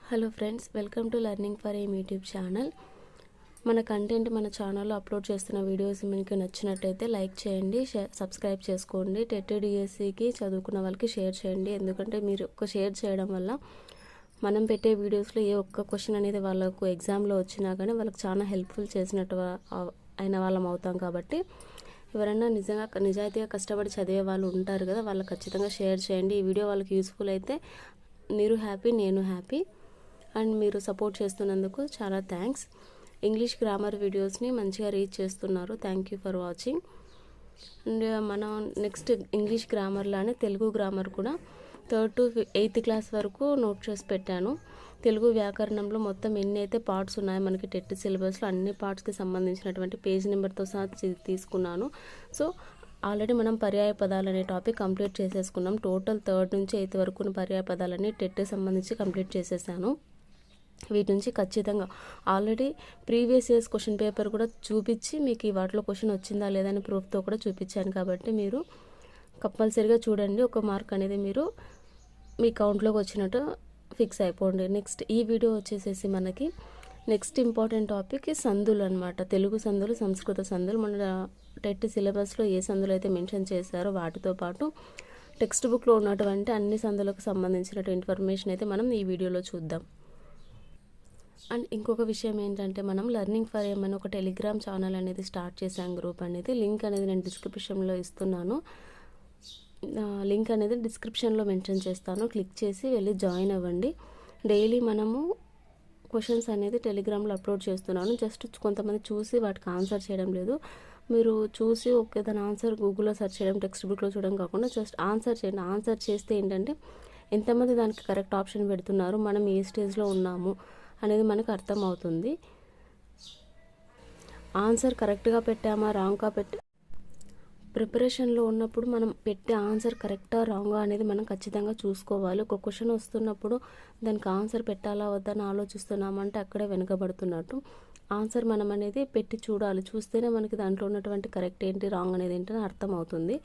Hello friends, welcome to learning for ఏమ్ YouTube channel. మన content మన ఛానల్లో అప్లోడ్ చేస్తున్న వీడియోస్ మీకు నచ్చినట్టయితే లైక్ చేయండి, సబ్స్క్రైబ్ చేసుకోండి. టెట్ డిఎస్సికి చదువుకున్న వాళ్ళకి షేర్ చేయండి. ఎందుకంటే మీరు ఒక షేర్ చేయడం వల్ల మనం పెట్టే వీడియోస్లో ఏ ఒక్క క్వశ్చన్ అనేది వాళ్ళకు ఎగ్జామ్లో వచ్చినా కానీ వాళ్ళకి చాలా హెల్ప్ఫుల్ చేసినట్టు అయిన వాళ్ళం అవుతాం. కాబట్టి ఎవరైనా నిజాయితీగా కష్టపడి చదివే వాళ్ళు ఉంటారు కదా, వాళ్ళకి ఖచ్చితంగా షేర్ చేయండి. ఈ వీడియో వాళ్ళకి యూస్ఫుల్ అయితే మీరు హ్యాపీ, నేను హ్యాపీ. అండ్ మీరు సపోర్ట్ చేస్తున్నందుకు చాలా థ్యాంక్స్. ఇంగ్లీష్ గ్రామర్ వీడియోస్ని మంచిగా రీచ్ చేస్తున్నారు. Thank you for watching. And మనం నెక్స్ట్ ఇంగ్లీష్ గ్రామర్లానే తెలుగు గ్రామర్ కూడా 3rd to 8th క్లాస్ వరకు నోట్ చేసి పెట్టాను. తెలుగు వ్యాకరణంలో మొత్తం ఎన్ని అయితే పార్ట్స్ ఉన్నాయో మనకి టెట్ సిలబస్లో అన్ని పార్ట్స్కి సంబంధించినటువంటి పేజ్ నెంబర్తో సహా తీసుకున్నాను. సో ఆల్రెడీ మనం పర్యాయ పదాలు అనే టాపిక్ కంప్లీట్ చేసేసుకున్నాం. టోటల్ 3rd నుంచి 8th వరకు పర్యాయ పదాలని టెట్ సంబంధించి కంప్లీట్ చేసేసాను. వీటి నుంచి ఖచ్చితంగా already previous years question paper కూడా చూపించి మీకు వాటిలో క్వశ్చన్ వచ్చిందా లేదా అని ప్రూఫ్తో కూడా చూపించాను. కాబట్టి మీరు కంపల్సరీగా చూడండి. ఒక మార్క్ అనేది మీరు మీ కౌంట్లోకి వచ్చినట్టు ఫిక్స్ అయిపోండి. నెక్స్ట్ ఈ వీడియో వచ్చేసేసి మనకి నెక్స్ట్ ఇంపార్టెంట్ టాపిక్ సందులు అనమాట. తెలుగు సందులు, సంస్కృత సందులు. మన టెట్ సిలబస్లో ఏ సందులు అయితే మెన్షన్ చేశారో వాటితో పాటు టెక్స్ట్ బుక్లో ఉన్నటువంటి అన్ని సందులకు సంబంధించినటువంటి ఇన్ఫర్మేషన్ అయితే మనం ఈ వీడియోలో చూద్దాం. అండ్ ఇంకొక విషయం ఏంటంటే, మనం లెర్నింగ్ ఫర్ ఏమ్ అని ఒక టెలిగ్రామ్ ఛానల్ అనేది స్టార్ట్ చేశాం. గ్రూప్ అనేది లింక్ అనేది నేను డిస్క్రిప్షన్లో ఇస్తున్నాను. లింక్ అనేది డిస్క్రిప్షన్లో మెన్షన్ చేస్తాను. క్లిక్ చేసి వెళ్ళి జాయిన్ అవ్వండి. డైలీ మనము క్వశ్చన్స్ అనేది టెలిగ్రామ్లో అప్లోడ్ చేస్తున్నాను. జస్ట్ కొంతమంది చూసి వాటికి ఆన్సర్ చేయడం లేదు. మీరు చూసి ఓకే దాని ఆన్సర్ గూగుల్లో సెర్చ్ చేయడం, టెక్స్ట్ బుక్లో చూడడం కాకుండా జస్ట్ ఆన్సర్ చేయండి. ఆన్సర్ చేస్తే ఏంటంటే ఎంతమంది దానికి కరెక్ట్ ఆప్షన్ పెడుతున్నారు, మనం ఏ స్టేజ్లో ఉన్నాము అనేది మనకు అర్థమవుతుంది. ఆన్సర్ కరెక్ట్గా పెట్టామా రాంగ్గా ప్రిపరేషన్లో ఉన్నప్పుడు మనం పెట్టే ఆన్సర్ కరెక్టా రాంగా అనేది మనం ఖచ్చితంగా చూసుకోవాలి. ఒక క్వశ్చన్ వస్తున్నప్పుడు దానికి ఆన్సర్ పెట్టాలా వద్దా అని ఆలోచిస్తున్నామంటే అక్కడే వెనుకబడుతున్నట్టు. ఆన్సర్ మనం అనేది పెట్టి చూడాలి. చూస్తేనే మనకి దాంట్లో ఉన్నటువంటి కరెక్ట్ ఏంటి, రాంగ్ అనేది ఏంటని అర్థమవుతుంది.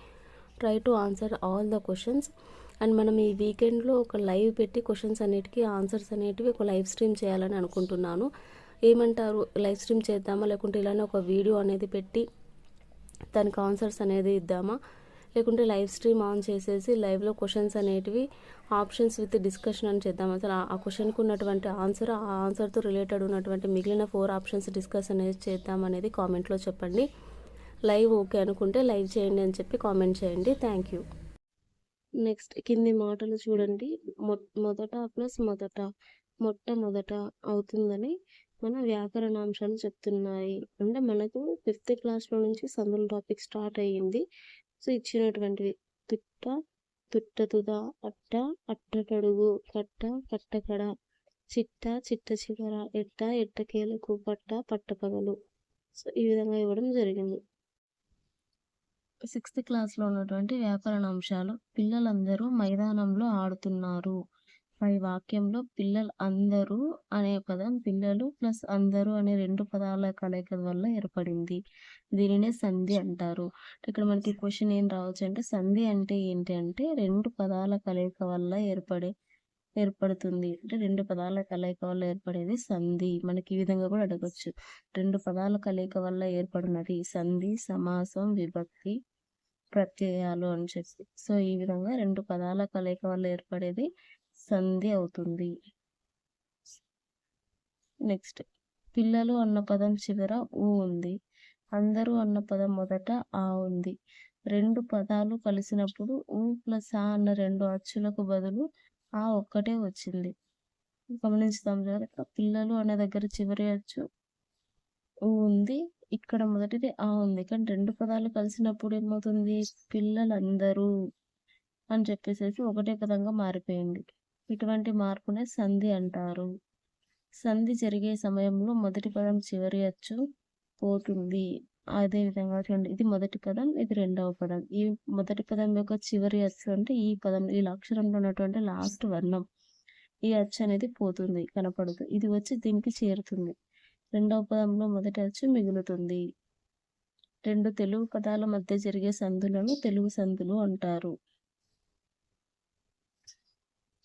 Try to answer all the questions. And మనం ఈ వీకెండ్లో ఒక లైవ్ పెట్టి క్వశ్చన్స్ అన్నిటికీ ఆన్సర్స్ అనేటివి ఒక లైవ్ స్ట్రీమ్ చేయాలని అనుకుంటున్నాను. ఏమంటారు, లైవ్ స్ట్రీమ్ చేద్దామా లేకుంటే ఇలానే ఒక వీడియో అనేది పెట్టి దానికి ఆన్సర్స్ అనేది ఇద్దామా, లేకుంటే లైవ్ స్ట్రీమ్ ఆన్ చేసేసి లైవ్లో క్వశ్చన్స్ అనేటివి ఆప్షన్స్ విత్ డిస్కషన్ అని చేద్దాం. అసలు ఆ క్వశ్చన్కి ఉన్నటువంటి ఆన్సర్, ఆ ఆన్సర్తో రిలేటెడ్ ఉన్నటువంటి మిగిలిన 4 ఆప్షన్స్ డిస్కస్ అనేది చేద్దాం అనేది కామెంట్లో చెప్పండి. లైవ్ ఓకే అనుకుంటే లైవ్ చేయండి అని చెప్పి కామెంట్ చేయండి. Thank you. నెక్స్ట్ కింది మాటలు చూడండి. మొదట ప్లస్ మొట్టమొదట అవుతుందని మన వ్యాకరణాంశాలు చెప్తున్నాయి. అంటే మనకు 5th క్లాస్లో నుంచి సందుల టాపిక్ స్టార్ట్ అయ్యింది. సో ఇచ్చినటువంటివి తుట్ట, తుట్టతుద, అట్ట, అట్టకడుగు, కట్ట, కట్టకడ, చిట్ట, చిట్ట చివర, ఎట్ట, ఎట్టకేలకు, పట్ట, పట్టపగలు. సో ఈ విధంగా ఇవ్వడం జరిగింది. 6th క్లాస్లో ఉన్నటువంటి వ్యాకరణ అంశాలు. పిల్లలందరూ మైదానంలో ఆడుతున్నారు. పై వాక్యంలో పిల్లలు అందరూ అనే పదం పిల్లలు ప్లస్ అందరూ అనే 2 పదాల కలయిక వల్ల ఏర్పడింది. దీనినే సంధి అంటారు. ఇక్కడ మనకి క్వశ్చన్ ఏం రావచ్చు అంటే, సంధి అంటే ఏంటి అంటే 2 పదాల కలయిక వల్ల ఏర్పడుతుంది. అంటే 2 పదాల కలయిక వల్ల ఏర్పడేది సంధి. మనకి ఈ విధంగా కూడా అడగచ్చు. 2 పదాల కలయిక వల్ల ఏర్పడినది సంధి, సమాసం, విభక్తి, ప్రత్యయాలు అని చెప్పి. సో ఈ విధంగా 2 పదాల కలయిక వల్ల ఏర్పడేది సంధి అవుతుంది. నెక్స్ట్ పిల్లలు అన్న పదం చివర ఊ ఉంది. అందరూ అన్న పదం మొదట ఆ ఉంది. 2 పదాలు కలిసినప్పుడు ఊ ప్లస్ ఆ అన్న 2 అచ్చులకు బదులు ఆ ఒక్కటే వచ్చింది. గమనిస్తాం జాగ్రత్త. పిల్లలు అనే దగ్గర చివరి అచ్చు ఊ ఉంది, ఇక్కడ మొదటిది ఆ ఉంది. కానీ 2 పదాలు కలిసినప్పుడు ఏమవుతుంది, పిల్లలందరూ అని చెప్పేసి ఒకటే పదంగా మారిపోయింది. ఇటువంటి మార్పునే సంధి అంటారు. సంధి జరిగే సమయంలో మొదటి పదం చివరి అచ్చు పోతుంది. అదే విధంగా చూడండి, ఇది మొదటి పదం, ఇది రెండవ పదం. ఈ మొదటి పదం యొక్క చివరి అచ్చు అంటే ఈ పదం, ఈ అక్షరంలో ఉన్నటువంటి లాస్ట్ వర్ణం, ఈ అచ్చు అనేది పోతుంది, కనపడదు. ఇది వచ్చి దీనికి చేరుతుంది. రెండవ పదంలో మొదటి అచ్చు మిగులుతుంది. 2 తెలుగు పదాల మధ్య జరిగే సందులను తెలుగు సందులు అంటారు.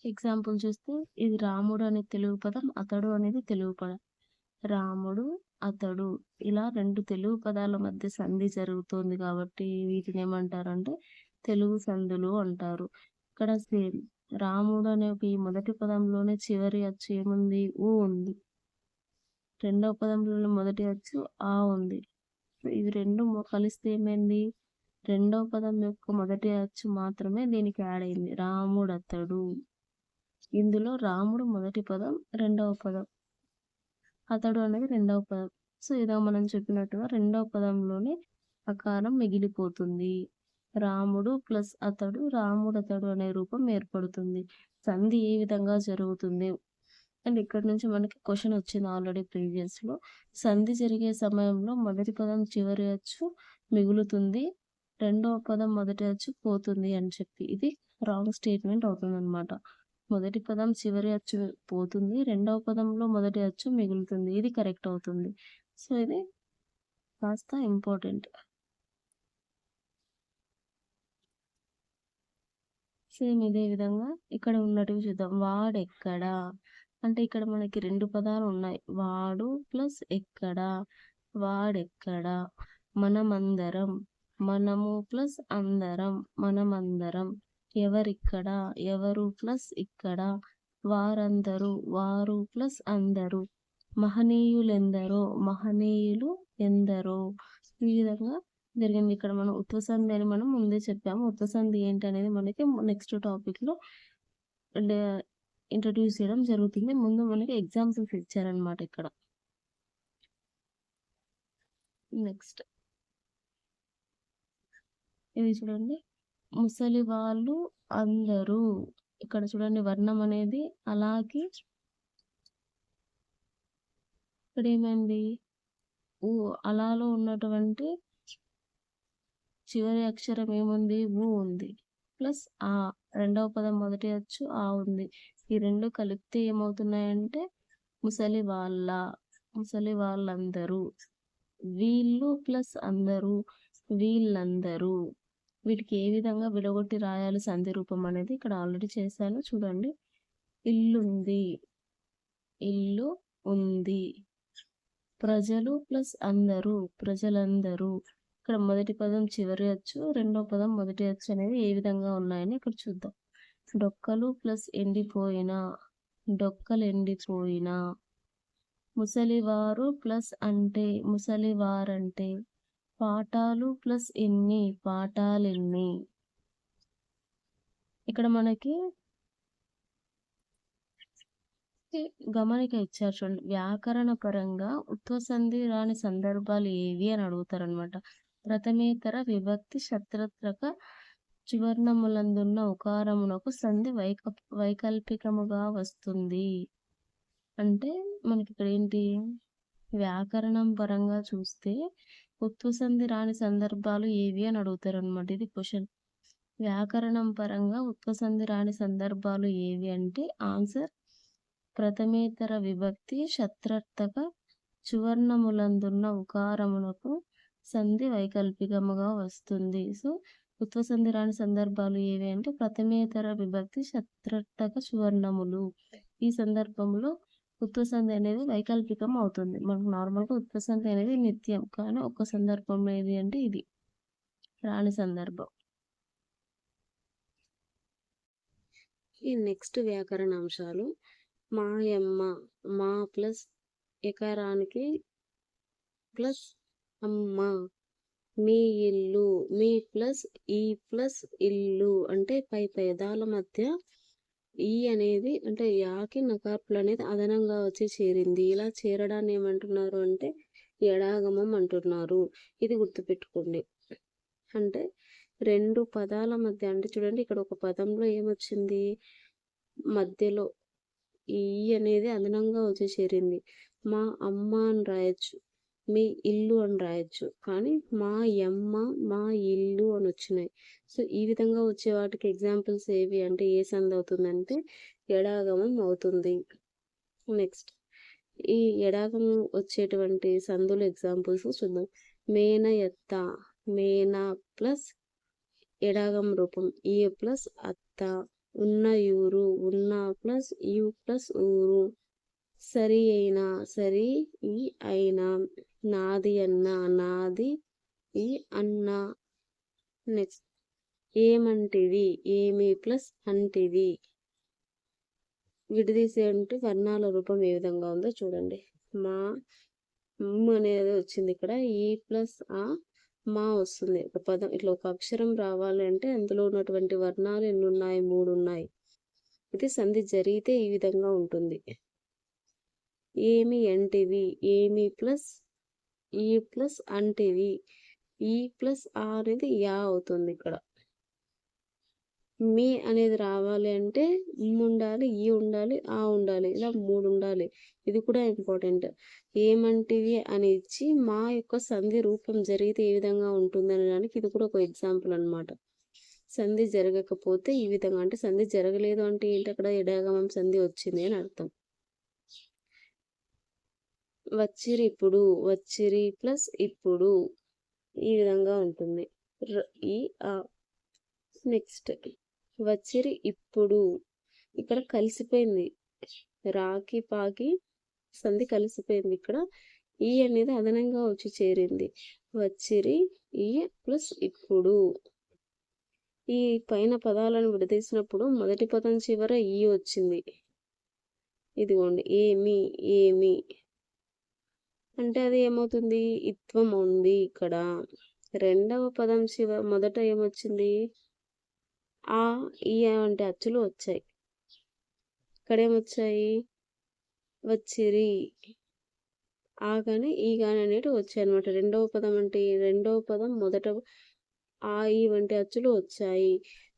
ఎగ్జాంపుల్ చూస్తే ఇది రాముడు అనే తెలుగు పదం, అతడు అనేది తెలుగు పదం. రాముడు, అతడు ఇలా 2 తెలుగు పదాల మధ్య సంధి జరుగుతుంది కాబట్టి వీటిని ఏమంటారంటే తెలుగు సందులు అంటారు. ఇక్కడ సేమ్ రాముడు అనే ఈ మొదటి పదంలోనే చివరి అచ్చు ఏముంది? ఊ ఉంది. రెండవ పదంలోనే మొదటి అచ్చు ఆ ఉంది. ఇవి రెండు కలిస్తే ఏమైంది? రెండవ పదం యొక్క మొదటి అచ్చు మాత్రమే దీనికి యాడ్ అయింది. రాముడు అతడు. ఇందులో రాముడు మొదటి పదం, రెండవ పదం. అతడు అనేది రెండవ పదం. సో ఇదో మనం చెప్పినట్టుగా రెండవ పదంలోనే అకారం మిగిలిపోతుంది. రాముడు ప్లస్ అతడు, రాముడతడు అనే రూపం ఏర్పడుతుంది. సంధి ఏ విధంగా జరుగుతుంది? అండ్ ఇక్కడ నుంచి మనకి క్వశ్చన్ వచ్చింది ఆల్రెడీ ప్రీవియస్లో. సంధి జరిగే సమయంలో మొదటి పదం చివరి అచ్చు మిగులుతుంది, రెండవ పదం మొదటి అచ్చు పోతుంది అని చెప్పి ఇది రాంగ్ స్టేట్మెంట్ అవుతుంది అనమాట. మొదటి పదం చివరి అచ్చు పోతుంది, రెండవ పదంలో మొదటి అచ్చు మిగులుతుంది. ఇది కరెక్ట్ అవుతుంది. సో ఇది కాస్త ఇంపార్టెంట్. సేమ్ ఇదే విధంగా ఇక్కడ ఉన్నట్టుగా చూద్దాం. వాడెక్కడ అంటే ఇక్కడ మనకి 2 పదాలు ఉన్నాయి. వాడు ప్లస్ ఎక్కడ. వాడెక్కడ. మనమందరం. మనము ప్లస్ అందరం. మనమందరం. ఎవరిక్కడ. ఎవరు ప్లస్ ఇక్కడ. వారందరూ. వారు ప్లస్ అందరూ. మహనీయులెందరో. మహనీయులు ఎందరో. ఈ విధంగా జరిగింది. ఇక్కడ మనం ఉత్వసంధి అని మనం ముందే చెప్పాము. ఉత్వసంధి ఏంటి అనేది మనకి నెక్స్ట్ టాపిక్లో ఇంట్రడ్యూస్ చేయడం జరుగుతుంది. ముందు మనకి ఎగ్జాంపుల్స్ ఇచ్చారనమాట ఇక్కడ. నెక్స్ట్ ఇది చూడండి, ముసలి వాళ్ళు అందరూ. ఇక్కడ చూడండి వర్ణం అనేది అలాగే ఇక్కడ ఏమైంది? ఊ అలాలో ఉన్నటువంటి చివరి అక్షరం ఏముంది? ఊ ఉంది. ప్లస్ ఆ రెండవ పదం మొదటి అచ్చు ఆ ఉంది. ఈ రెండు కలిపితే ఏమవుతున్నాయంటే ముసలి వాళ్ళ. ముసలి వాళ్ళందరూ. వీళ్ళు ప్లస్ అందరూ. వీళ్ళందరూ. వీటికి ఏ విధంగా విడగొట్టి రాయాలి సంధి రూపం అనేది ఇక్కడ ఆల్రెడీ చేశాను చూడండి. ఇల్లుంది. ఇల్లు ఉంది. ప్రజలు ప్లస్ అందరూ. ప్రజలందరూ. ఇక్కడ మొదటి పదం చివరి అచ్చు, రెండో పదం మొదటి అచ్చు అనేవి ఏ విధంగా ఉన్నాయని ఇక్కడ చూద్దాం. డొక్కలు ప్లస్ ఎండిపోయిన. డొక్కలు ఎండిపోయిన. ముసలివారు ప్లస్ అంటే. ముసలివారంటే. పాఠాలు ప్లస్ ఎన్ని. పాఠాలెన్ని. ఇక్కడ మనకి గమనిక ఇచ్చారు చూడండి. వ్యాకరణ పరంగా ఉత్వసంధి రాని సందర్భాలు ఏవి అని అడుగుతారనమాట. ప్రథమేతర విభక్తి శత్రుత్రక చివర్ణములందున్న ఉకారమునకు సంధి వైకల్పికముగా వస్తుంది. అంటే మనకి ఇక్కడ ఏంటి? వ్యాకరణం పరంగా చూస్తే ఉత్వసంధి రాని సందర్భాలు ఏవి అని అడుగుతారు అనమాట. ఇది క్వశ్చన్. వ్యాకరణం పరంగా ఉత్వసంధి రాని సందర్భాలు ఏవి అంటే ఆన్సర్ ప్రథమేతర విభక్తి శత్రర్థక చువర్ణములందున్న ఉకారమునకు సంధి వైకల్పికముగా వస్తుంది. సో ఉత్వసంధి రాని సందర్భాలు ఏవి అంటే ప్రథమేతర విభక్తి శత్రర్థక సువర్ణములు. ఈ సందర్భంలో ఉత్వసంధి అనేది వైకల్పికం అవుతుంది. మనకు నార్మల్గా ఉత్వసంధి అనేది నిత్యం, కానీ ఒక సందర్భంలో ఏది అంటే ఇది రాని సందర్భం. ఈ నెక్స్ట్ వ్యాకరణ అంశాలు. మాయమ్మ. మా ప్లస్ ఎకరానికి ప్లస్ అమ్మ. మీ ఇల్లు. మీ ప్లస్ ఈ ప్లస్ ఇల్లు. అంటే పై పదాల మధ్య ఈ అనేది అంటే యాకి నకార్పులు అనేది అదనంగా వచ్చి చేరింది. ఇలా చేరడాన్ని ఏమంటున్నారు అంటే ఎడాగమం అంటున్నారు. ఇది గుర్తుపెట్టుకోండి. అంటే 2 పదాల మధ్య అంటే చూడండి ఇక్కడ ఒక పదంలో ఏమొచ్చింది? మధ్యలో ఈ అనేది అదనంగా వచ్చి చేరింది. మా అమ్మ అని రాయొచ్చు, మీ ఇల్లు అని రాయొచ్చు, కానీ మా యమ్మ మా ఇల్లు అని వచ్చినాయి. సో ఈ విధంగా వచ్చే వాటికి ఎగ్జాంపుల్స్ ఏవి అంటే ఏ సంధి అవుతుందంటే ఎడాగమం అవుతుంది. నెక్స్ట్ ఈ ఎడాగమం వచ్చేటువంటి సందుల ఎగ్జాంపుల్స్ చూద్దాం. మేనయత్త. మేన ప్లస్ ఎడాగం రూపం ఈ ప్లస్ అత్త. ఉన్న యూరు, ఉన్న ప్లస్ యు ప్లస్ ఊరు, సరి అయినా, సరి ఈ అయినా, నాది అన్న, నాది ఈ అన్న. నెక్స్ట్ ఏమంటివి, ఏమి ప్లస్ అంటివి. విడదీసే అంటే వర్ణాల రూపం ఏ విధంగా ఉందో చూడండి. మా అనేది వచ్చింది ఇక్కడ, ఈ ప్లస్ ఆ మా వస్తుంది. ఒక పదం ఇట్లా ఒక అక్షరం రావాలి అంటే అందులో ఉన్నటువంటి వర్ణాలు ఎన్ని ఉన్నాయి, 3 ఉన్నాయి. ఇది సంధి జరిగితే ఈ విధంగా ఉంటుంది. ఏమి అంటివి, ఏమి ప్లస్ ఈ ప్లస్ అంటివి, ఈ ప్లస్ ఆ అనేది యా అవుతుంది ఇక్కడ. మీ అనేది రావాలి అంటే ఉండాలి, ఈ ఉండాలి, ఆ ఉండాలి, ఇలా 3 ఉండాలి. ఇది కూడా ఇంపార్టెంట్. ఏమంటివి అని ఇచ్చి మా యొక్క సంధి రూపం జరిగితే ఏ విధంగా ఉంటుంది అనడానికి ఇది కూడా ఒక ఎగ్జాంపుల్ అనమాట. సంధి జరగకపోతే ఈ విధంగా, అంటే సంధి జరగలేదు అంటే ఏంటి, అక్కడ ఎడాగమం సంధి వచ్చింది అని అర్థం. వచ్చిరి ఇప్పుడు, వచ్చిరి ప్లస్ ఇప్పుడు ఈ విధంగా ఉంటుంది. ఈ ఆ. నెక్స్ట్ వచ్చిరి ఇప్పుడు, ఇక్కడ కలిసిపోయింది, రాకి పాకి సంధి కలిసిపోయింది. ఇక్కడ ఈ అనేది అదనంగా వచ్చి చేరింది. వచ్చిరి ఈ ప్లస్ ఇప్పుడు. ఈ పైన పదాలను విడదీసినప్పుడు మొదటి పదం చివర ఈ వచ్చింది. ఇదిగోండి ఏమి, ఏమి అంటే అది ఏమవుతుంది, ఇత్వం ఉంది ఇక్కడ. రెండవ పదం మొదట ఏమొచ్చింది, ఆ ఈ అంటే అచ్చులు వచ్చాయి. ఇక్కడ ఏమొచ్చాయి, వచ్చిరి, ఆ కానీ ఈ కానీ అనేవి వచ్చాయి అనమాట. రెండవ పదం అంటే రెండవ పదం మొదట ఆ ఈ వంటి అచ్చులు వచ్చాయి.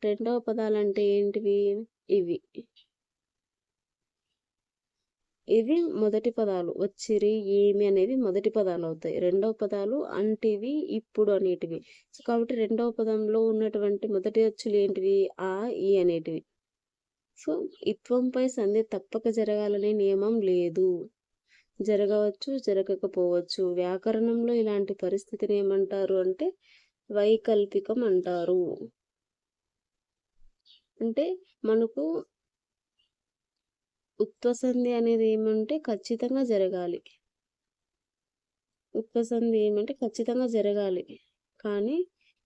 రెండవ పదాలు అంటే ఏంటివి, ఇవి. ఇవి మొదటి పదాలు. వచ్చిరి, ఏమి అనేవి మొదటి పదాలు అవుతాయి. రెండవ పదాలు అంటివి, ఇప్పుడు అనేటివి. సో కాబట్టి రెండవ పదంలో ఉన్నటువంటి మొదటి అచ్చులు ఏంటివి, ఆ ఈ అనేటివి. సో ఇత్వంపై సంధి తప్పక జరగాలనే నియమం లేదు. జరగవచ్చు, జరగకపోవచ్చు. వ్యాకరణంలో ఇలాంటి పరిస్థితిని ఏమంటారు అంటే వైకల్పికం అంటారు. అంటే మనకు ఉత్వసంధి అనేది ఏమంటే ఖచ్చితంగా జరగాలి. ఉత్వసంధి ఏమంటే ఖచ్చితంగా జరగాలి. కానీ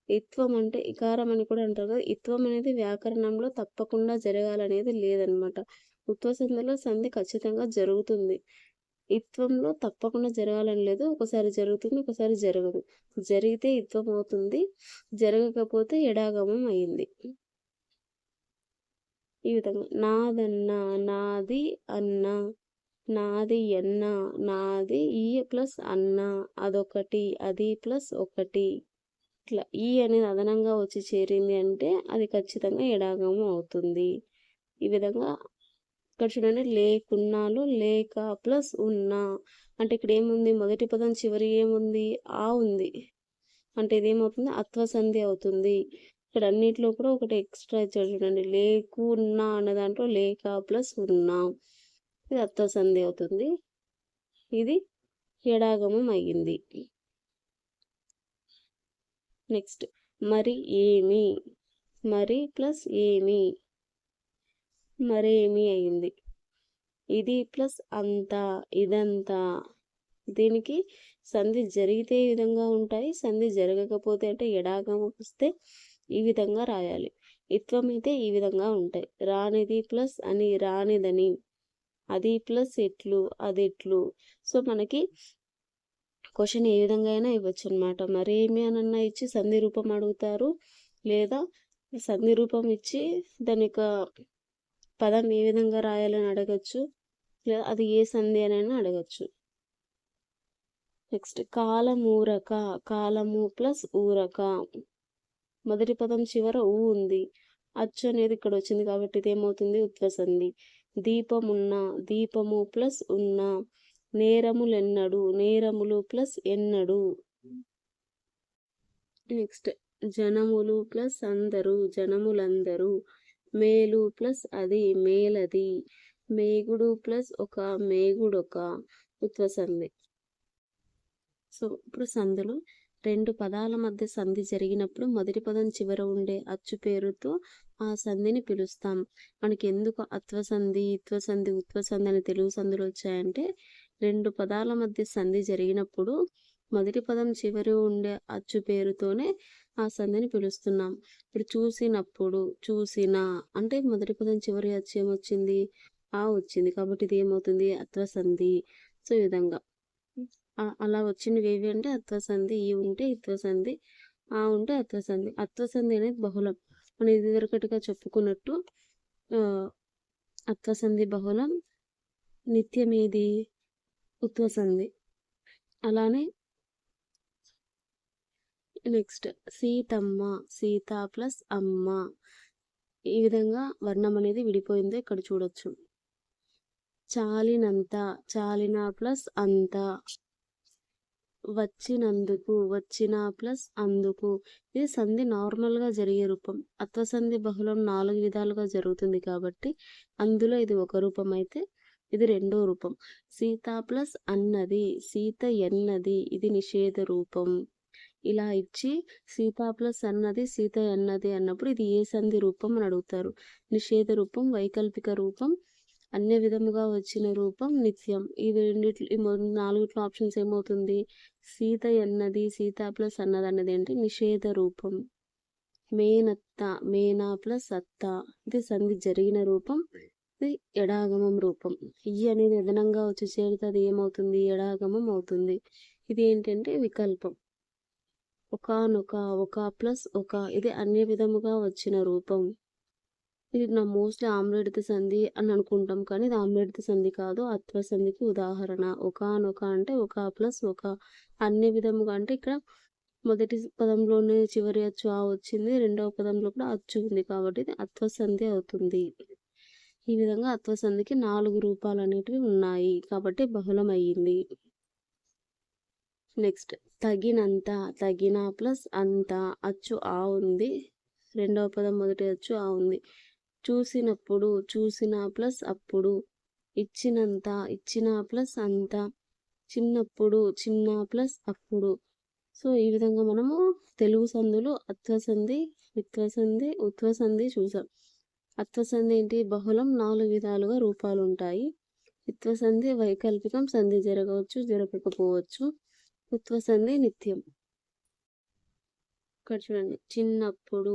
ఇత్వం అంటే ఇకారం అని కూడా అంటారు కదా, ఇత్వం అనేది వ్యాకరణంలో తప్పకుండా జరగాలనేది లేదనమాట. ఉత్వసంధిలో సంధి ఖచ్చితంగా జరుగుతుంది. ఇత్వంలో తప్పకుండా జరగాలని లేదు. ఒకసారి జరుగుతుంది, ఒకసారి జరగదు. జరిగితే ఇత్వం అవుతుంది, జరగకపోతే ఎడాగమం అయింది. ఈ విధంగా నాదన్నా, నాది అన్న, నాది ఎన్న, నాది ఈ ప్లస్ అన్న, అదొకటి, అది ప్లస్ ఒకటి. ఇట్లా ఈ అనేది అదనంగా వచ్చి చేరింది అంటే అది ఖచ్చితంగా ఎడాగమం అవుతుంది. ఈ విధంగా ఇక్కడ చూడండి, లేకున్నాలు, లేక ప్లస్ ఉన్నా అంటే ఇక్కడ ఏముంది, మొదటి పదం చివరి ఏముంది, ఆ ఉంది. అంటే ఇదేమవుతుంది, అత్వసంధి అవుతుంది. ఇక్కడ అన్నిట్లో కూడా ఒకటి ఎక్స్ట్రా ఇచ్చాడు చూడండి, లేకున్నా అన్న దాంట్లో లేక ప్లస్ ఉన్నా, ఇది అత్వసంధి అవుతుంది. ఇది ఎడాగమం అయ్యింది. నెక్స్ట్ మరి ఏమి, మరి ప్లస్ ఏమి, మరేమి అయింది. ఇది ప్లస్ అంతా, ఇదంతా. దీనికి సంధి జరిగితే ఈ విధంగా ఉంటాయి, సంధి జరగకపోతే అంటే ఎడాగమం వస్తే ఈ విధంగా రాయాలి. ఇత్వం అయితే ఈ విధంగా ఉంటాయి. రానిది ప్లస్ అని, రానిదని, అది ప్లస్ ఎట్లు, అది ఎట్లు. సో మనకి క్వశ్చన్ ఏ విధంగా అయినా ఇవ్వచ్చు అనమాట. మరేమి అనన్నా ఇచ్చి సంధి రూపం అడుగుతారు, లేదా సంధి రూపం ఇచ్చి దాని యొక్క పదం ఏ విధంగా రాయాలని అడగచ్చు, లేదా అది ఏ సంధి అని అడగచ్చు. నెక్స్ట్ కాలమూరక, కాలము ప్లస్ ఊరక. మొదటి పదం చివర ఊ ఉంది, అచ్చు అనేది ఇక్కడ వచ్చింది కాబట్టి ఇది ఏమవుతుంది, ఉత్వసంధి. దీపమున్న, దీపము ప్లస్ ఉన్న. నేరములెన్నడు, నేరములు ప్లస్ ఎన్నడు. నెక్స్ట్ జనములు ప్లస్ అందరూ, జనములందరూ. మేలు ప్లస్ అది, మేలది. మేగుడు ప్లస్ ఒక, మేగుడొక. ఉత్వసంధి. సో ఇప్పుడు సందులు రెండు పదాల మధ్య సంధి జరిగినప్పుడు మొదటి పదం చివర ఉండే అచ్చు పేరుతో ఆ సంధిని పిలుస్తాం. మనకి ఎందుకు అత్వసంధి, ఇత్వసంధి, ఉత్వసంధి అని తెలుగు సంధులు వచ్చాయంటే రెండు పదాల మధ్య సంధి జరిగినప్పుడు మొదటి పదం చివరి ఉండే అచ్చు పేరుతోనే ఆ సంధిని పిలుస్తున్నాం. ఇప్పుడు చూసినప్పుడు, చూసిన అంటే మొదటి పదం చివరి అచ్చు ఏమొచ్చింది? ఆ వచ్చింది. కాబట్టి ఇది ఏమవుతుంది? అత్వసంధి. సో ఈ విధంగా అలా వచ్చినవి ఏవి అంటే అత్వసంధి, ఈ ఉంటే ఇత్వసంధి, ఆ ఉంటే అత్వసంధి. అత్వసంధి అనేది బహుళం. మనం ఇదివరకటిగా చెప్పుకున్నట్టు అత్వసంధి బహుళం, నిత్యం ఏది? ఉత్వసంధి. అలానే నెక్స్ట్ సీతమ్మ, సీత ప్లస్ అమ్మ. ఈ విధంగా వర్ణం అనేది విడిపోయిందో ఇక్కడ చూడొచ్చు. చాలినంత, చాలిన ప్లస్ అంత. వచ్చినందుకు, వచ్చిన ప్లస్ అందుకు. ఇది సంధి నార్మల్గా జరిగే రూపం. అత్వసంధి బహుళం 4 విధాలుగా జరుగుతుంది కాబట్టి అందులో ఇది ఒక రూపం అయితే ఇది రెండో రూపం. సీత ప్లస్ అన్నది, సీత ఎన్నది, ఇది నిషేధ రూపం. ఇలా ఇచ్చి సీత ప్లస్ అన్నది, సీత ఎన్నది అన్నప్పుడు ఇది ఏ సంధి రూపం అని అడుగుతారు. నిషేధ రూపం, వైకల్పిక రూపం, అన్ని విధముగా వచ్చిన రూపం, నిత్యం. ఈ రెండిట్లో, ఈ 4 ఆప్షన్స్ ఏమవుతుంది? సీత ఎన్నది, సీత ప్లస్ అన్నది అన్నది ఏంటి? నిషేధ రూపం. మేనత్త, మేనా ప్లస్ అత్త, ఇది సంధి జరిగిన రూపం. ఇది ఎడాగమం రూపం. ఈ అనేది అదనంగా వచ్చి చేరితే అది ఏమవుతుంది? ఎడాగమం అవుతుంది. ఇది ఏంటంటే వికల్పం. ఒకానొక, ఒక ప్లస్ ఒక, ఇది అన్ని విధముగా వచ్చిన రూపం. ఇది మోస్ట్లీ ఆమ్లెడిత సంధి అని అనుకుంటాం కానీ ఇది ఆమ్లెడిత సంధి కాదు, అత్వ సంధికి ఉదాహరణ. ఒకానొక అంటే ఒక ప్లస్ ఒక, అన్ని విధముగా అంటే ఇక్కడ మొదటి పదంలోనే చివరి అచ్చు ఆ వచ్చింది, రెండవ పదంలో కూడా అచ్చు ఉంది కాబట్టి ఇది అత్వ సంధి అవుతుంది. ఈ విధంగా అత్వ సంధికి 4 రూపాలు అనేటివి ఉన్నాయి కాబట్టి బహుళం అయ్యింది. నెక్స్ట్ తగినంత, తగిన ప్లస్ అంత, అచ్చు ఆ ఉంది, రెండవ పదం మొదటి అచ్చు ఆ ఉంది. చూసినప్పుడు, చూసిన ప్లస్ అప్పుడు. ఇచ్చినంత, ఇచ్చిన ప్లస్ అంత. చిన్నప్పుడు, చిన్న ప్లస్ అప్పుడు. సో ఈ విధంగా మనము తెలుగు సంధులు అత్వసంధి, ఇత్వసంధి, ఉత్వసంధి చూసాం. అత్వసంధి ఏంటి? బహుళం 4 విధాలుగా రూపాలు ఉంటాయి. ఇత్వసంధి వైకల్పికం, సంధి జరగవచ్చు, జరగకపోవచ్చు. ఉత్వసంధి నిత్యం. ఇక్కడ చూడండి, చిన్నప్పుడు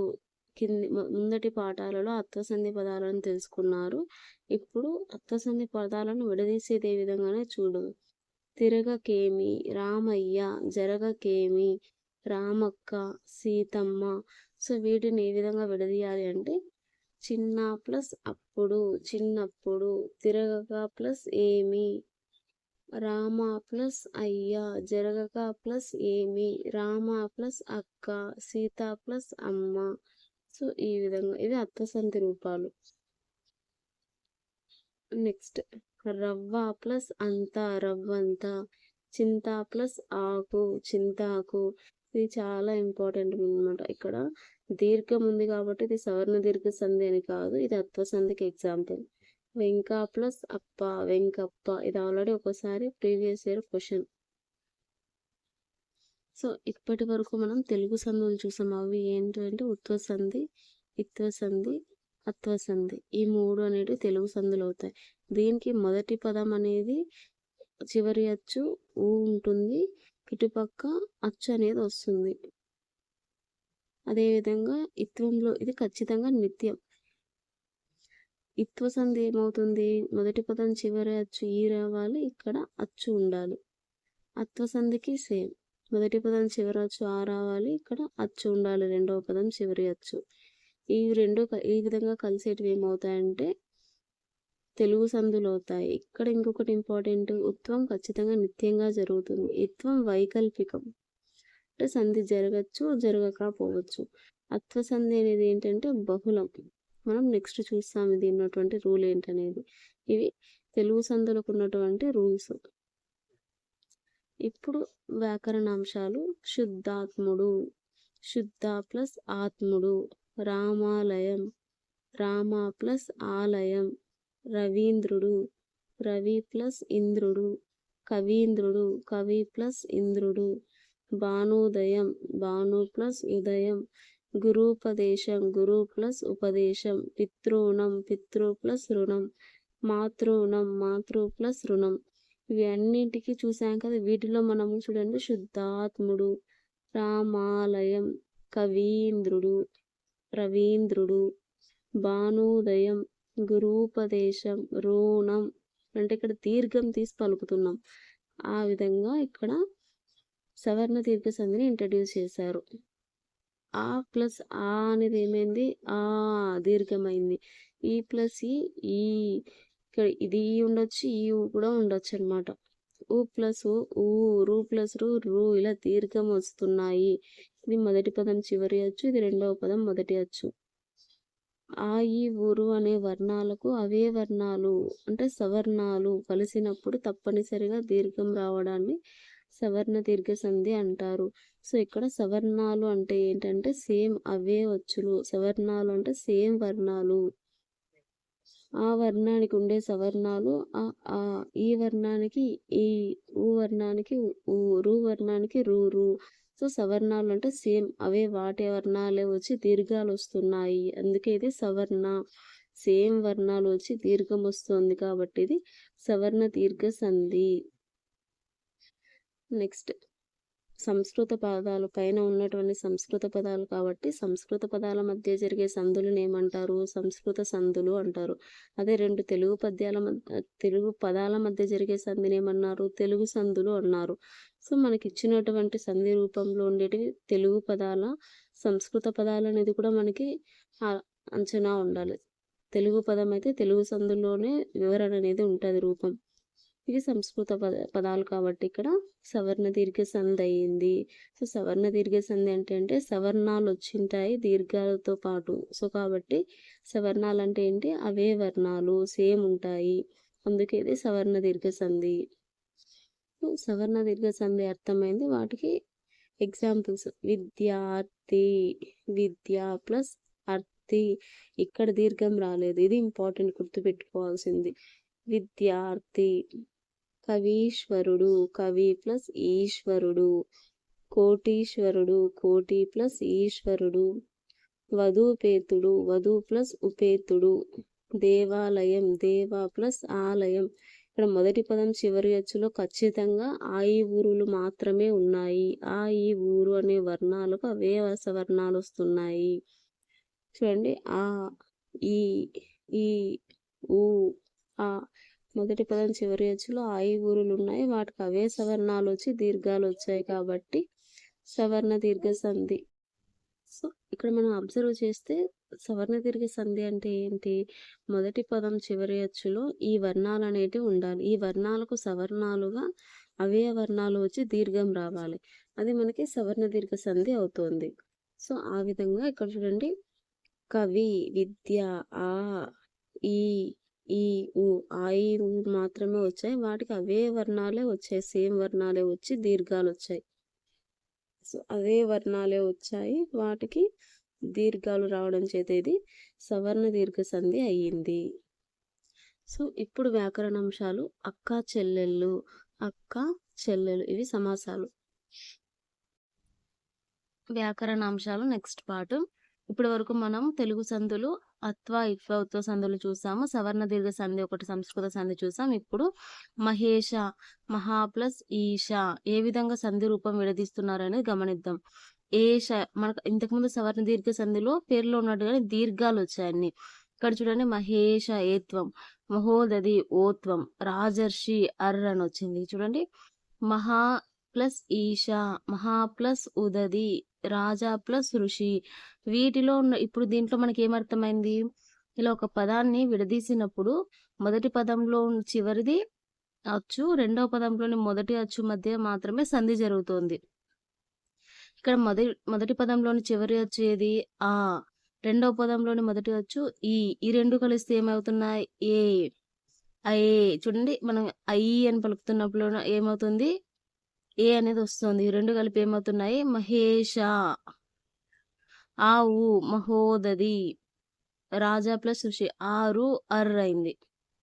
ముందటి పాఠాలలో అత్వసంధి పదాలను తెలుసుకున్నారు. ఇప్పుడు అత్వసంధి పదాలను విడదీసేది ఏ విధంగానే చూడు. తిరగకేమి, రామయ్య, జరగకేమి, రామక్క, సీతమ్మ. సో వీటిని ఏ విధంగా విడదీయాలి అంటే చిన్న ప్లస్ అప్పుడు, చిన్నప్పుడు, తిరగక ప్లస్ ఏమి, రామ ప్లస్ అయ్య, జరగక ప్లస్ ఏమి, రామ ప్లస్ అక్క, సీత ప్లస్ అమ్మ. సో ఈ విధంగా ఇవి అత్వసంధి రూపాలు. నెక్స్ట్ రవ్వ ప్లస్ అంత, రవ్వంత. చింత ప్లస్ ఆకు, చింతాకు. ఇది చాలా ఇంపార్టెంట్ అనమాట. ఇక్కడ దీర్ఘం ఉంది కాబట్టి ఇది సవర్ణ దీర్ఘ సంధి అని కాదు, ఇది అత్వసంధికి ఎగ్జాంపుల్. వెంక ప్లస్ అప్ప, వెంకప్ప. ఇది ఆల్రెడీ ఒకసారి ప్రీవియస్ ఇయర్ క్వశ్చన్. సో ఇప్పటి వరకు మనం తెలుగు సంధులు చూసాం. అవి ఏంటంటే ఉత్వసంధి, ఇత్వసంధి, అత్వసంధి. ఈ 3 అనేవి తెలుగు సంధులు అవుతాయి. దీనికి మొదటి పదం అనేది చివరి అచ్చు ఊ ఉంటుంది, ఇటుపక్క అచ్చు అనేది వస్తుంది. అదేవిధంగా ఇత్వంలో ఇది ఖచ్చితంగా నిత్యం. ఇత్వసంధి ఏమవుతుంది? మొదటి పదం చివరి అచ్చు ఈ రావాలి, ఇక్కడ అచ్చు ఉండాలి. అత్వసంధికి సేమ్, మొదటి పదం చివరి అచ్చు ఆ రావాలి, ఇక్కడ అచ్చు ఉండాలి, రెండవ పదం చివరి అచ్చు. ఈ రెండు ఈ విధంగా కలిసేటివి ఏమవుతాయంటే తెలుగు సంధులు అవుతాయి. ఇక్కడ ఇంకొకటి ఇంపార్టెంట్, ఉత్వం ఖచ్చితంగా నిత్యంగా జరుగుతుంది. ఇత్వం వైకల్పికం అంటే సంధి జరగచ్చు, జరగకపోవచ్చు. అత్వసంధి అనేది ఏంటంటే బహుళం. మనం నెక్స్ట్ చూస్తాం ఇది ఉన్నటువంటి రూల్ ఏంటనేది. ఇవి తెలుగు సంధులకు ఉన్నటువంటి రూల్స్. ఇప్పుడు వ్యాకరణాంశాలు. శుద్ధాత్ముడు, శుద్ధ ప్లస్ ఆత్ముడు. రామాలయం, రామ ప్లస్ ఆలయం. రవీంద్రుడు, రవి ప్లస్ ఇంద్రుడు. కవీంద్రుడు, కవి ప్లస్ ఇంద్రుడు. భానుదయం, భాను ప్లస్ ఉదయం, గురూపదేశం, గురు ప్లస్ ఉపదేశం, పితృణం, పితృ ప్లస్ రుణం, మాతృణం, మాతృ ప్లస్ రుణం. ఇవి అన్నింటికి చూసాం కదా. వీటిలో మనము చూడండి శుద్ధాత్ముడు, రామాలయం, కవీంద్రుడు, రవీంద్రుడు, భానుదయం, గురూపదేశం, రుణం అంటే ఇక్కడ దీర్ఘం తీసి పలుకుతున్నాం. ఆ విధంగా ఇక్కడ సవర్ణ దీర్ఘ సంధిని ఇంట్రడ్యూస్ చేశారు. ఆ ప్లస్ ఆ అనేది ఏమైంది, ఆ దీర్ఘమైంది. ఈ ప్లస్ ఈ ఇక్కడ ఇది ఉండొచ్చు, ఈ కూడా ఉండొచ్చు అనమాట. ఉ ప్లస్ ఊ, రు ప్లస్ రు ఇలా దీర్ఘం వస్తున్నాయి. ఇది మొదటి పదం చివరి అచ్చు, ఇది రెండవ పదం మొదటి అచ్చు. ఆ ఈ ఊరు అనే వర్ణాలకు అవే వర్ణాలు అంటే సవర్ణాలు కలిసినప్పుడు తప్పనిసరిగా దీర్ఘం రావడాన్ని సవర్ణ దీర్ఘ సంధి అంటారు. సో ఇక్కడ సవర్ణాలు అంటే ఏంటంటే సేమ్ అవే వచ్చులు. సవర్ణాలు అంటే సేమ్ వర్ణాలు. ఆ వర్ణానికి ఉండే సవర్ణాలు ఆ, ఈ వర్ణానికి ఈ, ఊ వర్ణానికి ఊ, రు వర్ణానికి రు రు. సో సవర్ణాలు అంటే సేమ్ అవే వాటి వర్ణాలే వచ్చి దీర్ఘాలు వస్తున్నాయి. అందుకే ఇది సవర్ణ. సేమ్ వర్ణాలు వచ్చి దీర్ఘం వస్తుంది కాబట్టి ఇది సవర్ణ దీర్ఘ సంధి. నెక్స్ట్ సంస్కృత పదాలు పైన ఉన్నటువంటి సంస్కృత పదాలు కాబట్టి సంస్కృత పదాల మధ్య జరిగే సందులను ఏమంటారు, సంస్కృత సందులు అంటారు. అదే రెండు తెలుగు పదాల మధ్య జరిగే సంధిని ఏమన్నారు, తెలుగు సందులు అన్నారు. సో మనకి ఇచ్చినటువంటి సంధి రూపంలో ఉండేటివి తెలుగు పదాల, సంస్కృత పదాలు అనేది కూడా మనకి అంచనా ఉండాలి. తెలుగు పదం అయితే తెలుగు సందుల్లోనే వివరణ అనేది ఉంటుంది రూపం. ఇవి సంస్కృత పదాలు కాబట్టి ఇక్కడ సవర్ణ దీర్ఘ సంధి అయ్యింది. సో సవర్ణ దీర్ఘ సంధి అంటే సవర్ణాలు వచ్చింటాయి దీర్ఘాలతో పాటు. సో కాబట్టి సవర్ణాలు అంటే ఏంటి, అవే వర్ణాలు సేమ్ ఉంటాయి. అందుకే ఇది సవర్ణ దీర్ఘ సంధి. సవర్ణ దీర్ఘ సంధి అర్థమైంది. వాటికి ఎగ్జాంపుల్స్ విద్యార్థి, విద్య ప్లస్ అర్థి. ఇక్కడ దీర్ఘం రాలేదు, ఇది ఇంపార్టెంట్ గుర్తుపెట్టుకోవాల్సింది. విద్యార్థి. కవీశ్వరుడు, కవి ప్లస్ ఈశ్వరుడు. కోటీశ్వరుడు, కోటి ప్లస్ ఈశ్వరుడు. వధూపేతుడు, వధు ప్లస్ ఉపేతుడు. దేవాలయం, దేవ ప్లస్ ఆలయం. ఇక్కడ మొదటి పదం చివరి అచ్చులో ఖచ్చితంగా ఆ ఈ ఊరులు మాత్రమే ఉన్నాయి. ఆ ఈ ఊరు అనే వర్ణాలకు అవే వర్ణాలు వస్తున్నాయి. చూడండి ఆ, ఈ, ఊ, ఆ మొదటి పదం చివరి అచ్చులో ఆ ఈ ఊరులు ఉన్నాయి. వాటికి అవే సవర్ణాలు వచ్చి దీర్ఘాలు వచ్చాయి కాబట్టి సవర్ణ దీర్ఘ సంధి. సో ఇక్కడ మనం అబ్జర్వ్ చేస్తే సవర్ణ దీర్ఘ సంధి అంటే ఏంటి, మొదటి పదం చివరి అచ్చులో ఈ వర్ణాలు అనేటివి ఉండాలి. ఈ వర్ణాలకు సవర్ణాలుగా అవే వర్ణాలు వచ్చి దీర్ఘం రావాలి. అది మనకి సవర్ణ దీర్ఘ సంధి అవుతుంది. సో ఆ విధంగా ఇక్కడ చూడండి కవి, విద్య, ఆ, ఈ ఊ, ఆ ఈ ఊ మాత్రమే వచ్చాయి. వాటికి అవే వర్ణాలే వచ్చాయి, సేమ్ వర్ణాలే వచ్చి దీర్ఘాలు వచ్చాయి. సో అవే వర్ణాలే వచ్చాయి, వాటికి దీర్ఘాలు రావడం చేత ఇది సవర్ణ దీర్ఘ సంధి అయ్యింది. సో ఇప్పుడు వ్యాకరణాంశాలు. అక్క చెల్లెళ్ళు, అక్క చెల్లెలు ఇవి సమాసాలు. వ్యాకరణాంశాలు నెక్స్ట్ పార్ట్. ఇప్పటి వరకు మనం తెలుగు సందులు అత్వ ఇత్వ ఉత్వ సందులు చూసాము. సవర్ణ దీర్ఘ సంధి ఒకటి సంస్కృత సంధి చూసాం. ఇప్పుడు మహేష, మహా ప్లస్ ఈష ఏ విధంగా సంధి రూపం విడదీస్తున్నారనేది గమనిద్దాం. ఏష మనకు ఇంతకుముందు సవర్ణ దీర్ఘ సంధిలో పేర్లో ఉన్నట్టుగానే దీర్ఘాలు వచ్చాయన్ని. ఇక్కడ చూడండి మహేష ఏత్వం, మహోదది ఓత్వం, రాజర్షి అర్ర అని వచ్చింది. చూడండి మహా ప్లస్ ఈష, మహా ప్లస్ ఉదది, రాజా ప్లస్ ఋషి. వీటిలో ఉన్న ఇప్పుడు దీంట్లో మనకి ఏమర్థమైంది, ఇలా ఒక పదాన్ని విడదీసినప్పుడు మొదటి పదంలో చివరిది అచ్చు, రెండవ పదంలోని మొదటి అచ్చు మధ్య మాత్రమే సంధి జరుగుతోంది. ఇక్కడ మొదటి పదంలోని చివరి అచ్చు ఏది, ఆ. రెండవ పదంలోని మొదటి అచ్చు ఈ రెండు కలిస్తే ఏమవుతున్నాయి, ఏ. చూడండి మనం ఐ అని పలుకుతున్నప్పుడు ఏమవుతుంది, ఏ అనేది వస్తుంది. ఈ రెండు కలిపి ఏమవుతున్నాయి, మహేష. ఆవు మహోదది, రాజా ప్లస్ ఋషి, ఆరు అర్ అయింది.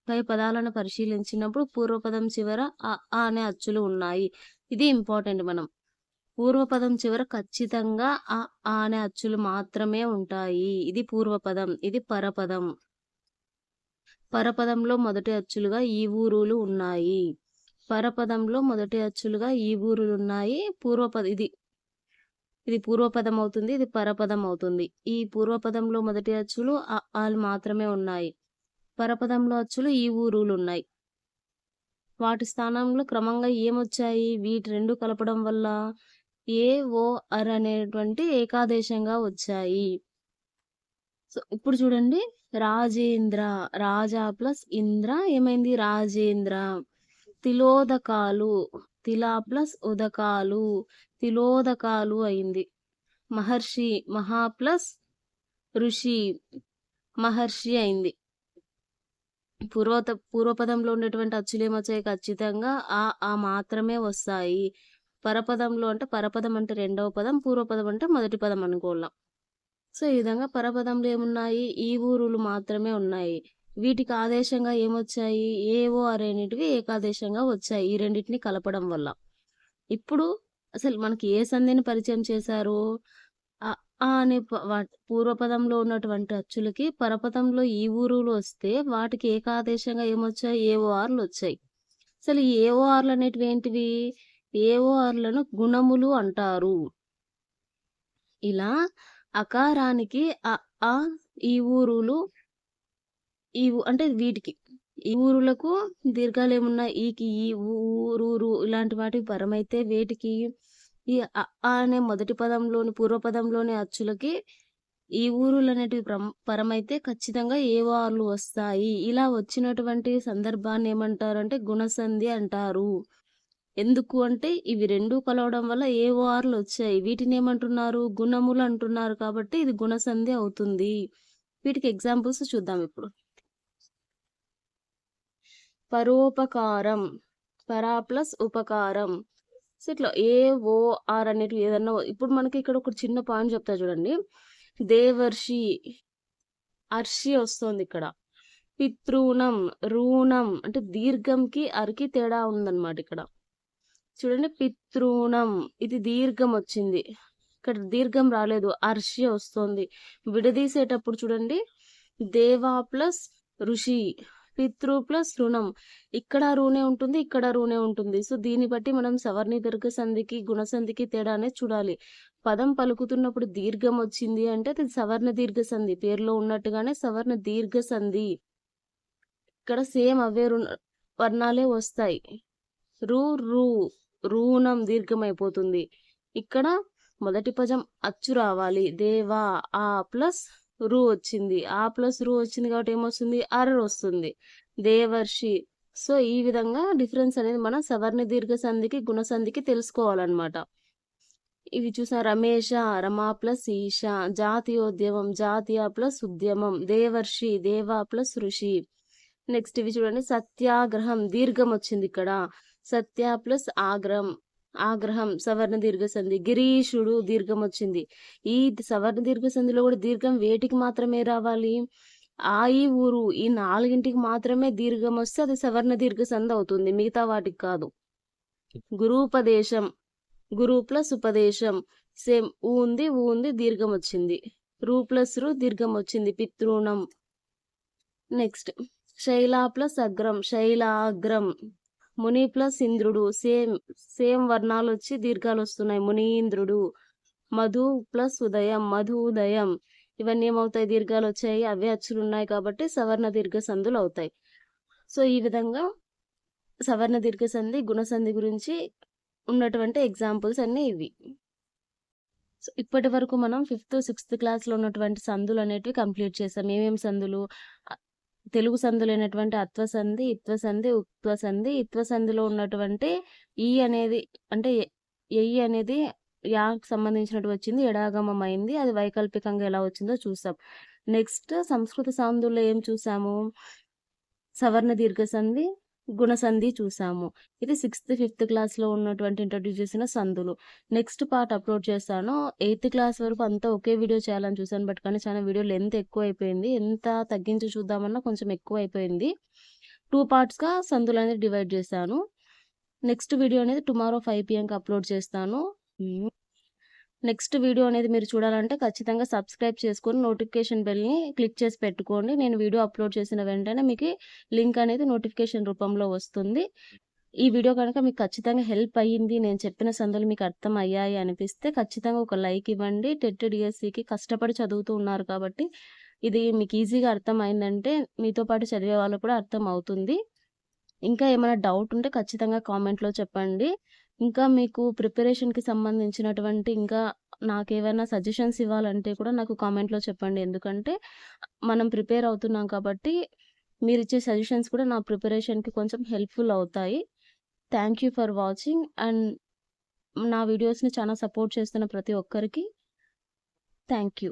పై పదాలను పరిశీలించినప్పుడు పూర్వపదం చివర ఆ అనే అచ్చులు ఉన్నాయి. ఇది ఇంపార్టెంట్. మనం పూర్వపదం చివర ఖచ్చితంగా అ, ఆ అనే అచ్చులు మాత్రమే ఉంటాయి. ఇది పూర్వపదం. ఇది పరపదం. పరపదంలో మొదటి అచ్చులుగా ఈ ఊరులు ఉన్నాయి. పరపదంలో మొదటి అచ్చులుగా ఈ ఊరులు ఉన్నాయి. ఇది పూర్వపదం అవుతుంది. ఇది పరపదం అవుతుంది. ఈ పూర్వపదంలో మొదటి అచ్చులు అ, ఆలు మాత్రమే ఉన్నాయి. పరపదంలో అచ్చులు ఈ ఊరులు ఉన్నాయి. వాటి స్థానంలో క్రమంగా ఏమొచ్చాయి? వీటి రెండు కలపడం వల్ల ఏ, ఓ, అర్ అనేటువంటి ఏకాదేశంగా వచ్చాయి. సో ఇప్పుడు చూడండి, రాజేంద్ర, రాజా ప్లస్ ఇంద్ర ఏమైంది? రాజేంద్ర. తిలోదకాలు, తిలా ప్లస్ ఉదకాలు, తిలోదకాలు అయింది. మహర్షి, మహా ప్లస్ ఋషి, మహర్షి అయింది. పూర్వపదంలో ఉండేటువంటి అచ్చులు ఏమొచ్చాయి? ఖచ్చితంగా ఆ, ఆ మాత్రమే వస్తాయి. పరపదంలో అంటే పరపదం అంటే రెండవ పదం, పూర్వపదం అంటే మొదటి పదం అనుకోవాల. సో ఈ విధంగా పరపదంలో ఏమున్నాయి? ఈ ఊరులు మాత్రమే ఉన్నాయి. వీటికి ఆదేశంగా ఏమొచ్చాయి? ఏవో అనేటివి ఏకాదేశంగా వచ్చాయి ఈ రెండింటిని కలపడం వల్ల. ఇప్పుడు అసలు మనకి ఏ సంధిని పరిచయం చేశారు? అ, ఆ అనే పూర్వపదంలో ఉన్నటువంటి అచ్చులకి పరపదంలో ఈ ఊరులు వస్తే వాటికి ఏకాదేశంగా ఏమొచ్చాయి? ఏఓఆర్లు వచ్చాయి. అసలు ఈ ఏఓఆర్లు అనేటివి ఏంటివి? ఏఓఆర్లను గుణములు అంటారు. ఇలా అకారానికి అ, ఆ, ఈ ఊరులు అంటే వీటికి ఈ ఊరులకు దీర్ఘాలు ఏమున్నాయి? ఈకి ఈ, ఊరు ఇలాంటి వాటికి పరమైతే వేటికి ఈ అ, ఆ అనే మొదటి పదంలోని పూర్వపదంలోని అచ్చులకి ఈ ఊరులు అనేటివి పరమైతే ఖచ్చితంగా ఏవార్లు వస్తాయి. ఇలా వచ్చినటువంటి సందర్భాన్ని ఏమంటారంటే గుణసంధి అంటారు. ఎందుకు అంటే ఇవి రెండు కలవడం వల్ల ఏఓఆర్లు వచ్చాయి. వీటిని ఏమంటున్నారు? గుణములు అంటున్నారు. కాబట్టి ఇది గుణసంధి అవుతుంది. వీటికి ఎగ్జాంపుల్స్ చూద్దాం ఇప్పుడు. పరోపకారం, పరా ప్లస్ ఉపకారం. సో ఇట్లా ఏఓఆర్ అనేటివి ఏదన్నా ఇప్పుడు మనకి ఇక్కడ ఒక చిన్న పాయింట్ చెప్తా చూడండి. దేవర్షి, అర్షి వస్తుంది ఇక్కడ. పితృణం, రుణం అంటే దీర్ఘంకి అరికి తేడా ఉందన్నమాట ఇక్కడ. చూడండి, పితృణం ఇది దీర్ఘం వచ్చింది, ఇక్కడ దీర్ఘం రాలేదు, అర్షి వస్తుంది. విడదీసేటప్పుడు చూడండి, దేవా ప్లస్ ఋషి, పితృ ప్లస్ రుణం. ఇక్కడ రూనే ఉంటుంది, ఇక్కడ రూనే ఉంటుంది. సో దీన్ని బట్టి మనం సవర్ణ దీర్ఘ సంధికి గుణసంధికి తేడా అనేది చూడాలి. పదం పలుకుతున్నప్పుడు దీర్ఘం వచ్చింది అంటే అది సవర్ణ దీర్ఘ సంధి, పేరులో ఉన్నట్టుగానే సవర్ణ దీర్ఘ సంధి. ఇక్కడ సేమ్ అవే వర్ణాలే వస్తాయి. రు, రు, రూణం దీర్ఘం అయిపోతుంది. ఇక్కడ మొదటి పదం అచ్చు రావాలి. దేవా, ఆ ప్లస్ రు వచ్చింది, ఆ ప్లస్ రు వచ్చింది కాబట్టి ఏమొస్తుంది? అర్ వస్తుంది. దేవర్షి. సో ఈ విధంగా డిఫరెన్స్ అనేది మనం సవర్ణ దీర్ఘ సంధికి గుణసంధికి తెలుసుకోవాలన్నమాట. ఇవి చూసా, రమేష, రమా ప్లస్ ఈష, జాతీయోద్యమం, జాతీయ ప్లస్ ఉద్యమం, దేవర్షి, దేవా ప్లస్ ఋషి. నెక్స్ట్ ఇవి చూడండి, సత్యాగ్రహం దీర్ఘం వచ్చింది ఇక్కడ, సత్య ప్లస్ ఆగ్రహం, ఆగ్రహం సవర్ణ దీర్ఘ సంధి. గిరీషుడు దీర్ఘం వచ్చింది. ఈ సవర్ణ దీర్ఘ సంధిలో కూడా దీర్ఘం వేటికి మాత్రమే రావాలి? ఆ, ఈ, ఊరు ఈ నాలుగింటికి మాత్రమే దీర్ఘం వస్తే అది సవర్ణ దీర్ఘ సంధి అవుతుంది, మిగతా వాటికి కాదు. గురూపదేశం, గురు ప్లస్ ఉపదేశం సేమ్, ఊ ఉంది దీర్ఘం వచ్చింది. రు ప్లస్ రు దీర్ఘం వచ్చింది, పితృణం. నెక్స్ట్ శైలా ప్లస్ అగ్రం, శైలాగ్రం. ముని ప్లస్ ఇంద్రుడు, సేమ్ వర్ణాలు వచ్చి దీర్ఘాలు వస్తున్నాయి, మునీంద్రుడు. మధు ప్లస్ ఉదయం, మధు ఉదయం. ఇవన్నీ ఏమవుతాయి? దీర్ఘాలు వచ్చాయి, అవే అచ్చులు ఉన్నాయి కాబట్టి సవర్ణ దీర్ఘ సంధులు అవుతాయి. సో ఈ విధంగా సవర్ణ దీర్ఘ సంధి గుణసంధి గురించి ఉన్నటువంటి ఎగ్జాంపుల్స్ అన్నీ ఇవి. సో ఇప్పటి వరకు మనం 5th 6th క్లాస్లో ఉన్నటువంటి సంధులు అనేటివి కంప్లీట్ చేసాం. ఏమేమి సంధులు? తెలుగు సంధులైనటువంటి అత్వ సంధి, ఇత్వ సంధి, ఉక్త్వ సంధి. ఇత్వ సంధిలో ఉన్నటువంటి ఈ అనేది అంటే ఎయి అనేది యాకి సంబంధించినట్టు వచ్చింది, ఎడాగమం అయింది, అది వైకల్పికంగా ఎలా వచ్చిందో చూసాం. నెక్స్ట్ సంస్కృత సంధుల్లో ఏం చూసాము? సవర్ణ దీర్ఘ సంధి, గుణసంధి చూసాము. ఇది 6th 5th క్లాస్లో ఉన్నటువంటి ఇంట్రడ్యూస్ చేసిన సంధులు. నెక్స్ట్ పార్ట్ అప్లోడ్ చేస్తాను. 8th క్లాస్ వరకు అంతా ఒకే వీడియో చేయాలని చూసాను, బట్ కానీ చాలా వీడియో లెంత్ ఎక్కువ అయిపోయింది. ఎంత తగ్గించి చూద్దామన్నా కొంచెం ఎక్కువ అయిపోయింది. 2 పార్ట్స్గా సంధులు అనేది డివైడ్ చేశాను. నెక్స్ట్ వీడియో అనేది టుమారో 5 PM అప్లోడ్ చేస్తాను. హ్మ్. నెక్స్ట్ వీడియో అనేది మీరు చూడాలంటే ఖచ్చితంగా సబ్స్క్రైబ్ చేసుకొని నోటిఫికేషన్ బెల్‌ని క్లిక్ చేసి పెట్టుకోండి. నేను వీడియో అప్‌లోడ్ చేసిన వెంటనే మీకి లింక్ అనేది నోటిఫికేషన్ రూపంలో వస్తుంది. ఈ వీడియో గనక మీకు ఖచ్చితంగా హెల్ప్ అయ్యింది. నేను చెప్పిన సందులు మీకు అర్థమయ్యాయి అనిపిస్తే ఖచ్చితంగా ఒక లైక్ ఇవ్వండి. టెట్ డీఎస్సీకి కష్టపడి చదువుతూ ఉన్నారు కాబట్టి ఇది మీకు ఈజీగా అర్థమైందంటే మీతో పాటు చదివే వాళ్ళకి కూడా అర్థమవుతుంది. ఇంకా ఏమైనా డౌట్ ఉంటే ఖచ్చితంగా కామెంట్‌లో చెప్పండి. ఇంకా మీకు ప్రిపరేషన్‌కి సంబంధించినటువంటి ఇంకా నాకేవైనా సజెషన్స్ ఇవ్వాలంటే కూడా నాకు కామెంట్‌లో చెప్పండి. ఎందుకంటే మనం ప్రిపేర్ అవుతున్నాం కాబట్టి మీరిచ్చే సజెషన్స్ కూడా నా ప్రిపరేషన్‌కి కొంచెం హెల్ప్‌ఫుల్ అవుతాయి. Thank you for watching and నా వీడియోస్‌ని చాలా సపోర్ట్ చేస్తున్న ప్రతి ఒక్కరికి థాంక్ యూ.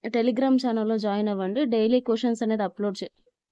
టెలిగ్రామ్ ఛానెల్‌లో జాయిన్ అవ్వండి. డైలీ క్వెషన్స్ అనేది అప్‌లోడ్